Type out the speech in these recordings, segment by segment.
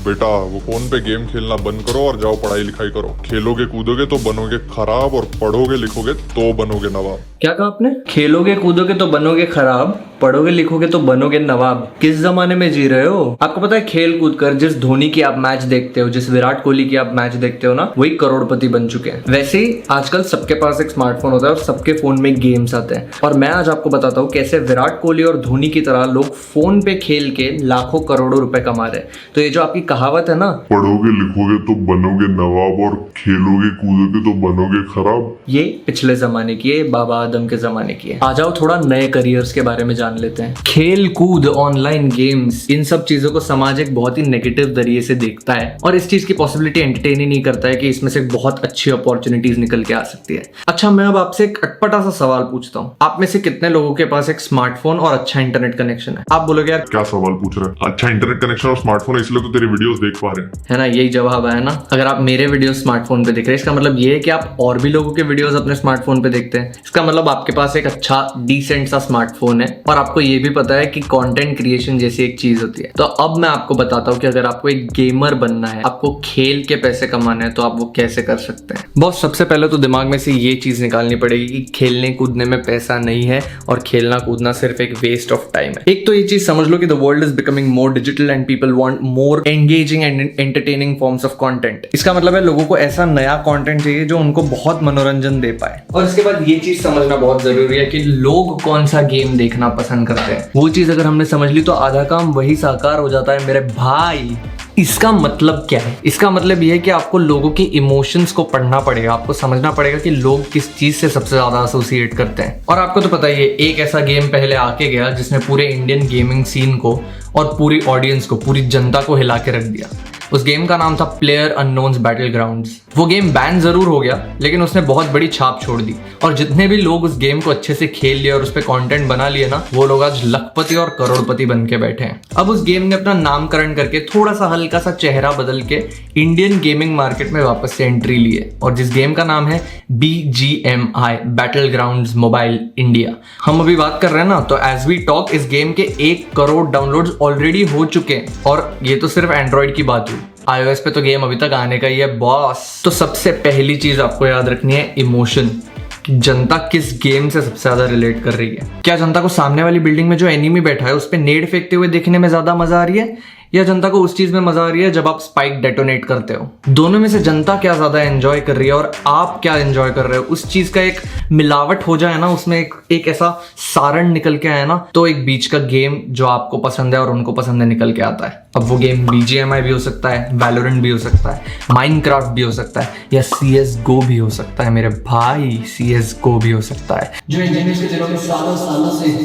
बेटा वो फोन पे गेम खेलना बंद करो और जाओ पढ़ाई लिखाई करो। खेलोगे कूदोगे तो बनोगे खराब और पढ़ोगे लिखोगे तो बनोगे नवाब। क्या कहा आपने? खेलोगे कूदोगे तो बनोगे खराब, पढ़ोगे लिखोगे तो बनोगे नवाब। किस जमाने में जी रहे हो? आपको पता है खेल कूद कर जिस धोनी की आप मैच देखते हो, जिस विराट कोहली की आप मैच देखते हो ना, वही करोड़पति बन चुके हैं। वैसे ही आजकल सबके पास एक स्मार्टफोन होता है और सबके फोन में गेम्स आते हैं। और मैं आज आपको बताता हूँ कैसे विराट कोहली और धोनी की तरह लोग फोन पे खेल के लाखों करोड़ों रुपए कमा रहे हैं। तो ये जो आपकी कहावत है ना, पढ़ोगे लिखोगे तो बनोगे नवाब और खेलोगे कूदोगे तो बनोगे खराब, ये पिछले जमाने की है, बाबा आदम के जमाने की है। आ जाओ थोड़ा नए करियर्स के बारे में जान लेते हैं। खेल कूद, ऑनलाइन गेम्स, इन सब चीजों को समाज एक बहुत ही नेगेटिव जरिए से देखता है और इस चीज की पॉसिबिलिटी एंटरटेन ही नहीं करता है कि इसमें से बहुत अच्छी अपॉर्चुनिटीज निकल के आ सकती है। अच्छा, मैं अब आपसे एक अटपटा सा सवाल पूछता हूँ। आप में से कितने लोगों के पास एक स्मार्टफोन और अच्छा इंटरनेट कनेक्शन है? आप बोलोगे यार क्या सवाल पूछ रहे हैं? अच्छा इंटरनेट कनेक्शन और स्मार्टफोन है इसलिए तो तेरी वीडियोस देख पा रहे हैं, है ना? यही जवाब है ना। अगर आप मेरे वीडियो स्मार्टफोन पे देख रहे हैं, इसका मतलब ये है कि आप और भी लोगों के वीडियोस अपने स्मार्टफोन पे देखते हैं। इसका मतलब आपके पास एक अच्छा डिसेंट सा स्मार्टफोन है और आपको ये भी पता है कि कंटेंट क्रिएशन जैसी एक चीज होती है। तो अब मैं आपको बताता हूँ कि अगर आपको एक गेमर बनना है, आपको खेल के पैसे कमाने हैं, तो आप वो कैसे कर सकते हैं। बॉस, सबसे पहले तो दिमाग में से ये चीज निकालनी पड़ेगी कि खेलने कूदने में पैसा नहीं है और खेलना कूदना सिर्फ एक वेस्ट ऑफ टाइम है। एक तो ये चीज समझ लो कि the world is becoming more digital and people want more engaging and entertaining forms of content. इसका मतलब है लोगों को ऐसा नया कंटेंट चाहिए जो उनको बहुत मनोरंजन दे पाए। और इसके बाद ये चीज समझना बहुत जरूरी है कि लोग कौन सा गेम देखना पसंद करते हैं। वो चीज अगर हमने समझ ली तो आधा काम वही साकार हो जाता है मेरे भाई। इसका मतलब क्या है? इसका मतलब यह है कि आपको लोगों के इमोशंस को पढ़ना पड़ेगा। आपको समझना पड़ेगा कि लोग किस चीज से सबसे ज्यादा एसोसिएट करते हैं। और आपको तो पता ही है, एक ऐसा गेम पहले आके गया जिसने पूरे इंडियन गेमिंग सीन को और पूरी ऑडियंस को, पूरी जनता को हिला के रख दिया। उस गेम का नाम था प्लेयर अननोन्स बैटलग्राउंड्स। वो गेम बैन जरूर हो गया लेकिन उसने बहुत बड़ी छाप छोड़ दी और जितने भी लोग उस गेम को अच्छे से खेल लिए और उस पर कंटेंट बना लिए ना, वो लोग आज लखपति और करोड़पति बन के बैठे हैं। अब उस गेम ने अपना नामकरण करके थोड़ा सा हल्का सा चेहरा बदल के इंडियन गेमिंग मार्केट में वापस से एंट्री ली है और जिस गेम का नाम है BGMI, बैटलग्राउंड्स मोबाइल इंडिया। हम अभी बात कर रहे हैं ना, तो एज वी टॉक इस गेम के 1 करोड़ डाउनलोड्स ऑलरेडी हो चुके हैं और ये तो सिर्फ एंड्रॉइड की बात हुई। iOS पे तो गेम अभी तक आने का ही है बॉस। तो सबसे पहली चीज आपको याद रखनी है इमोशन। जनता किस गेम से सबसे ज्यादा रिलेट कर रही है। क्या जनता को सामने वाली बिल्डिंग में जो एनिमी बैठा है उस पे नेड फेंकते हुए देखने में ज्यादा मजा आ रही है या जनता को उस चीज में मजा आ रही है जब आप स्पाइक डेटोनेट करते हो? दोनों में से जनता क्या ज्यादा एंजॉय कर रही है और आप क्या एंजॉय कर रहे हो? उस चीज का एक मिलावट हो जाए ना, उसमें एक ऐसा सारण निकल के आए ना, तो एक बीच का गेम जो आपको पसंद है और उनको पसंद है निकल के आता है। अब वो गेम BGMI भी हो सकता है, वैलोरेंट भी हो सकता है, माइनक्राफ्ट भी हो सकता है या CSGO भी हो सकता है मेरे भाई। CSGO भी हो सकता है जो इंजीनियर्स के दिलों में सालों से,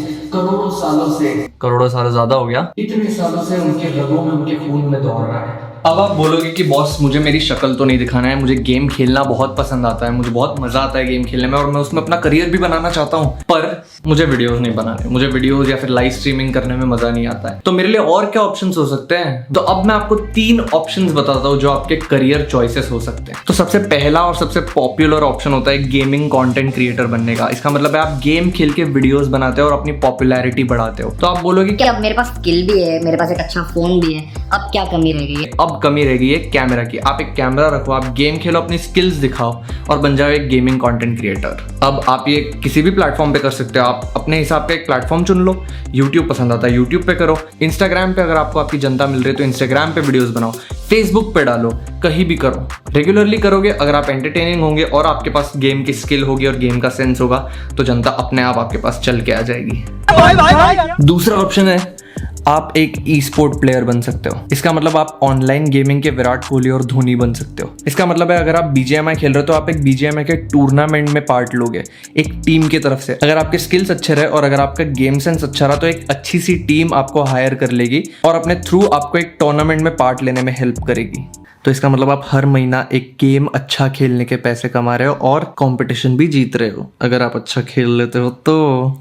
करोड़ों सालों ज्यादा हो गया, इतने सालों से उनके रगों में, उनके खून में दौड़ रहा है। अब आप बोलोगे कि बॉस मुझे मेरी शक्ल तो नहीं दिखाना है, मुझे गेम खेलना बहुत पसंद आता है, मुझे बहुत मजा आता है गेम खेलने में और मैं उसमें अपना करियर भी बनाना चाहता हूँ, पर मुझे वीडियोस नहीं बनाने, मुझे वीडियोस या फिर लाइव स्ट्रीमिंग करने में मजा नहीं आता है। तो मेरे लिए और क्या ऑप्शंस हो सकते हैं? तो अब मैं आपको 3 ऑप्शंस बताता हूँ जो आपके करियर चॉइसेस हो सकते हैं। तो सबसे पहला और सबसे पॉपुलर ऑप्शन होता है गेमिंग कंटेंट क्रिएटर बनने का। इसका मतलब है आप गेम खेल के वीडियोस बनाते हो और अपनी पॉपुलैरिटी बढ़ाते हो। तो आप बोलोगे कि अब मेरे पास स्किल भी है, मेरे पास एक अच्छा फोन भी है, अब क्या कमी रह गई है? अब कमी रह गई है कैमरा की। आप एक कैमरा रखो, आप गेम खेलो, अपनी स्किल्स दिखाओ और बन जाओ एक गेमिंग कंटेंट क्रिएटर। अब आप ये किसी भी प्लेटफॉर्म पे कर सकते हो। आप अपने हिसाब का एक प्लेटफॉर्म चुन लो। YouTube पसंद आता है YouTube पे करो, Instagram पे अगर आपको आपकी जनता मिल रही है तो Instagram पे वीडियोस बनाओ, Facebook पे डालो, कहीं भी करो। रेगुलरली करोगे, अगर आप एंटरटेनिंग होंगे और आपके पास गेम की स्किल होगी और गेम का सेंस होगा तो जनता अपने आप आपके पास चल के आ जाएगी। दूसरा ऑप्शन है आप एक ई-स्पोर्ट प्लेयर बन सकते हो। इसका मतलब आप ऑनलाइन गेमिंग के विराट कोहली और धोनी बन सकते हो। इसका मतलब है अगर आप BGMI खेल रहे हो तो आप एक BGMI के टूर्नामेंट में पार्ट लोगे एक टीम की तरफ से। अगर आपके स्किल्स अच्छे रहे और अगर आपका गेम सेंस अच्छा रहा तो एक अच्छी सी टीम आपको हायर कर लेगी और अपने थ्रू आपको एक टूर्नामेंट में पार्ट लेने में हेल्प करेगी। तो इसका मतलब आप हर महीना एक गेम अच्छा खेलने के पैसे कमा रहे हो और कंपटीशन भी जीत रहे हो अगर आप अच्छा खेल लेते हो तो।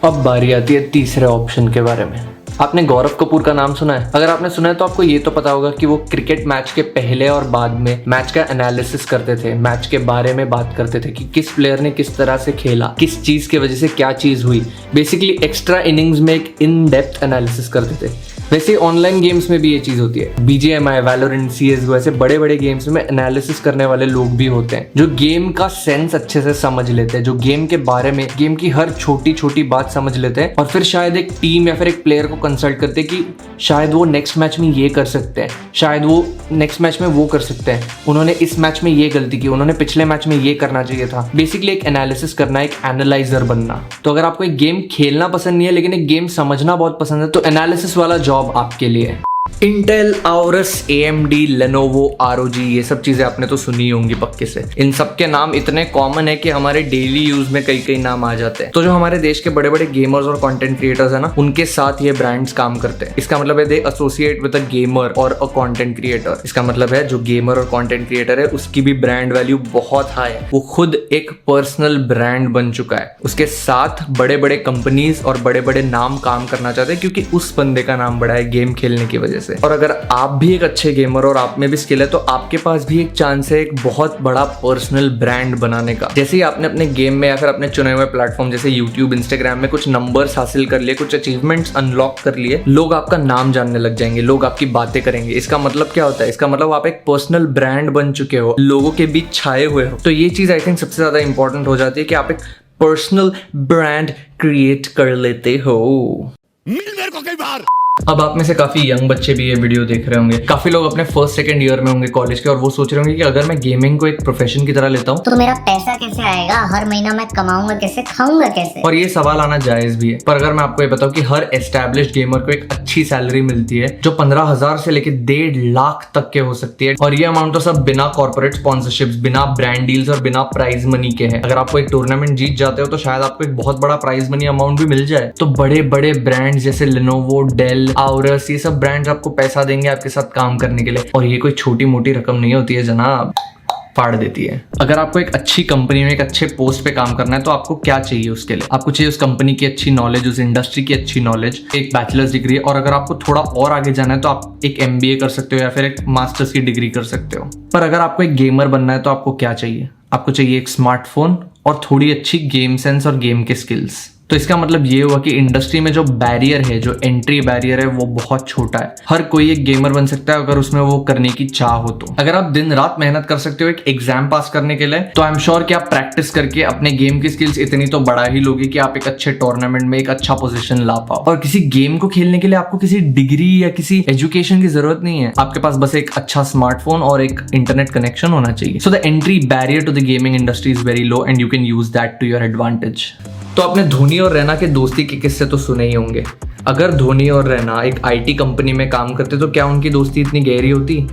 अब बारी आती है तीसरे ऑप्शन के बारे में। आपने गौरव कपूर का नाम सुना है? अगर आपने सुना है तो आपको ये तो पता होगा कि वो क्रिकेट मैच के पहले और बाद में मैच का एनालिसिस करते थे, मैच के बारे में बात करते थे कि किस प्लेयर ने किस तरह से खेला, किस चीज की वजह से क्या चीज हुई। बेसिकली एक्स्ट्रा इनिंग्स में एक इन डेप्थ एनालिसिस करते थे। वैसे ऑनलाइन गेम्स में भी ये चीज होती है। BGMI, वैलोरेंट, CSGO ऐसे बड़े बड़े गेम्स में एनालिसिस करने वाले लोग भी होते हैं जो गेम का सेंस अच्छे से समझ लेते हैं, जो गेम के बारे में, गेम की हर छोटी छोटी बात समझ लेते हैं और फिर शायद एक टीम या फिर एक प्लेयर को कंसल्ट करते हैं कि शायद वो नेक्स्ट मैच में ये कर सकते हैं, शायद वो नेक्स्ट मैच में वो कर सकते हैं, उन्होंने इस मैच में ये गलती की, उन्होंने पिछले मैच में ये करना चाहिए था। बेसिकली एक एनालिसिस करना, एक एनालाइजर बनना। तो अगर आपको एक गेम खेलना पसंद नहीं है लेकिन एक गेम समझना बहुत पसंद है तो एनालिसिस वाला जॉब आपके लिए है। इंटेल, आउरस, AMD, लेनोवो, ROG, ये सब चीजें आपने तो सुनी होंगी पक्के से। इन सब के नाम इतने कॉमन है कि हमारे डेली यूज में कई कई नाम आ जाते हैं। तो जो हमारे देश के बड़े बड़े गेमर्स और कंटेंट क्रिएटर्स है ना, उनके साथ ये ब्रांड्स काम करते हैं। इसका मतलब है दे एसोसिएट विद अ गेमर और अ कंटेंट क्रिएटर। इसका मतलब है जो गेमर और कंटेंट क्रिएटर है उसकी भी ब्रांड वैल्यू बहुत हाई है, वो खुद एक पर्सनल ब्रांड बन चुका है। उसके साथ बड़े बड़े कंपनीज और बड़े बड़े नाम काम करना चाहते हैं क्योंकि उस बंदे का नाम बड़ा है गेम खेलने की वजह से। और अगर आप भी एक अच्छे गेमर और आप में भी स्किल है तो आपके पास भी एक चांस है एक बहुत बड़ा पर्सनल ब्रांड बनाने का। जैसे ही आपने अपने गेम में या फिर अपने चुने हुए प्लेटफॉर्म जैसे यूट्यूब, इंस्टाग्राम में कुछ नंबर्स हासिल कर लिए, कुछ अचीवमेंट्स अनलॉक कर लिए, लोग आपका नाम जानने लग जाएंगे, लोग आपकी बातें करेंगे। इसका मतलब क्या होता है? इसका मतलब आप एक पर्सनल ब्रांड बन चुके हो, लोगों के बीच छाए हुए हो। तो ये चीज आई थिंक सबसे ज्यादा इंपॉर्टेंट हो जाती है कि आप एक पर्सनल ब्रांड क्रिएट कर लेते हो। मिल मेरे को कई बार। अब आप में से काफी यंग बच्चे भी ये वीडियो देख रहे होंगे, काफी लोग अपने फर्स्ट सेकंड ईयर में होंगे कॉलेज के और वो सोच रहे होंगे कि अगर मैं गेमिंग को एक प्रोफेशन की तरह लेता हूँ तो मेरा पैसा कैसे आएगा, हर महीना मैं कमाऊंगा कैसे, खाऊंगा कैसे। और ये सवाल आना जायज भी है। पर अगर मैं आपको ये बताऊं कि हर एस्टैब्लिश्ड गेमर को एक अच्छी सैलरी मिलती है जो 15,000 से लेके 1.5 लाख तक के हो सकती है, और ये अमाउंट तो सब बिना कॉर्पोरेट स्पॉन्सरशिप्स, बिना ब्रांड डील्स और बिना प्राइज मनी के है। अगर आपको एक टूर्नामेंट जीत जाते हो तो शायद आपको एक बहुत बड़ा प्राइज मनी अमाउंट भी मिल जाए। तो बड़े बड़े ब्रांड जैसे लेनोवो, डेल, आउरस, ये सब ब्रांड्स आपको पैसा देंगे आपके साथ काम करने के लिए। और ये कोई छोटी मोटी रकम नहीं होती है जनाब, फाड़ देती है। अगर आपको एक अच्छी कंपनी में एक अच्छे पोस्ट पे काम करना है तो आपको क्या चाहिए उसके लिए? आपको चाहिए उस कंपनी की अच्छी नॉलेज, उस इंडस्ट्री की अच्छी नॉलेज, एक बैचलर्स डिग्री, और अगर आपको थोड़ा और आगे जाना है तो आप एक MBA कर सकते हो या फिर एक मास्टर्स की डिग्री कर सकते हो। पर अगर आपको एक गेमर बनना है तो आपको क्या चाहिए? आपको चाहिए एक स्मार्टफोन और थोड़ी अच्छी गेम सेंस और गेम के स्किल्स। तो इसका मतलब ये हुआ कि इंडस्ट्री में जो बैरियर है, जो एंट्री बैरियर है, वो बहुत छोटा है। हर कोई एक गेमर बन सकता है अगर उसमें वो करने की चाह हो तो। अगर आप दिन रात मेहनत कर सकते हो एक एग्जाम पास करने के लिए तो आई एम श्योर कि आप प्रैक्टिस करके अपने गेम की स्किल्स इतनी तो बढ़ा ही लोगे कि आप एक अच्छे टूर्नामेंट में एक अच्छा पोजीशन ला पाओ। और किसी गेम को खेलने के लिए आपको किसी डिग्री या किसी एजुकेशन की जरूरत नहीं है, आपके पास बस एक अच्छा स्मार्टफोन और एक इंटरनेट कनेक्शन होना चाहिए। So the entry barrier to the gaming industry is very low and you can use that to your advantage. तो आपने धोनी और रैना के दोस्ती के किस्से तो सुने ही होंगे। अगर धोनी और रैना एक IT कंपनी में काम करते तो क्या उनकी दोस्ती इतनी गहरी होती?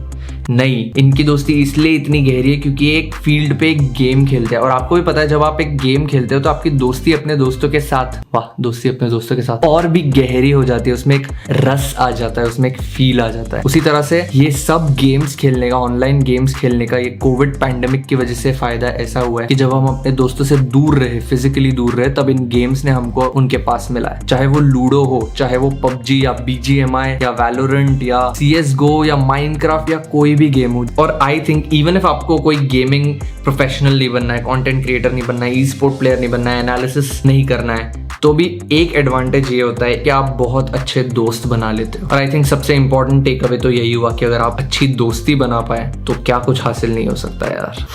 नहीं, इनकी दोस्ती इसलिए इतनी गहरी है क्योंकि एक फील्ड पे एक गेम खेलते हैं। और आपको भी पता है जब आप एक गेम खेलते हो तो आपकी दोस्ती अपने दोस्तों के साथ, वाह, दोस्ती अपने दोस्तों के साथ और भी गहरी हो जाती है, उसमें एक रस आ जाता है, उसमें एक फील आ जाता है। उसी तरह से ये सब गेम्स खेलने का, ऑनलाइन गेम्स खेलने का, ये कोविड पैंडेमिक की वजह से फायदा ऐसा हुआ है कि जब हम अपने दोस्तों से दूर रहे, फिजिकली दूर रहे, तब इन गेम्स ने हमको उनके पास मिला है। चाहे वो लूडो हो, चाहे वो PUBG या BGMI या वैलोरेंट या CSGO या माइनक्राफ्ट या कोई भी गेम हो। और आई थिंक इवन इफ आपको कोई गेमिंग प्रोफेशनल नहीं बनना है, कंटेंट क्रिएटर नहीं बनना है, ई स्पोर्ट प्लेयर नहीं बनना है, एनालिसिस नहीं करना है, तो भी एक एडवांटेज ये होता है कि आप बहुत अच्छे दोस्त बना लेते हो। और आई थिंक सबसे इंपॉर्टेंट टेक अवे तो यही हुआ कि अगर आप अच्छी दोस्ती बना पाए तो क्या कुछ हासिल नहीं हो सकता यार।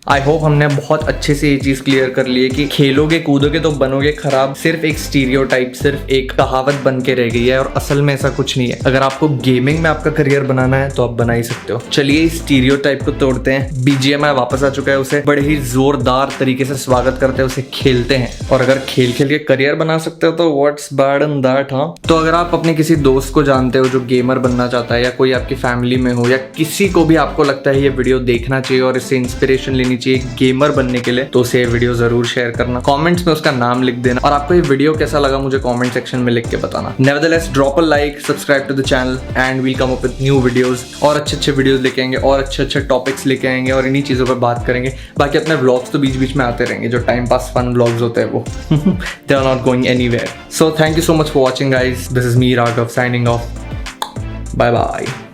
आई होप हमने बहुत अच्छे से ये चीज क्लियर कर ली है कि खेलोगे कूदोगे तो बनोगे खराब सिर्फ एक स्टीरियोटाइप, सिर्फ एक कहावत बन के रह गई है और असल में ऐसा कुछ नहीं है। अगर आपको गेमिंग में आपका करियर बनाना है तो आप बना ही सकते हो। चलिए इस स्टीरियोटाइप को तोड़ते हैं। BGMI वापस आ चुका है, उसे बड़े ही जोरदार तरीके से स्वागत करते हैं, उसे खेलते हैं। और अगर खेल खेल के करियर बना सकते हो तो व्हाट्स बैड इन दैट। हाँ, तो अगर आप अपने किसी दोस्त को जानते हो जो गेमर बनना चाहता है या कोई आपकी फैमिली में हो या किसी को भी आपको लगता है ये वीडियो देखना चाहिए और इससे इंस्पिरेशन लेनी चाहिए गेमर बनने के लिए, तो उसे ये वीडियो जरूर शेयर करना। कमेंट्स में उसका नाम लिख देना और आपको ये वीडियो कैसा लगा मुझे कमेंट सेक्शन में लिख के बताना। Nevertheless drop a like, subscribe to the channel and we'll come up with new videos. और अच्छे वीडियोस लेके आएंगे और अच्छे टॉपिक्स लेके आएंगे और इन्हीं चीजों पर बात करेंगे। बाकी अपने व्लॉग्स तो बीच बीच में आते रहेंगे, जो टाइम पास फन व्लॉग्स होते हैं वो they are not going anywhere. So thank you so much for watching guys. This is me Raghav signing off. Bye bye.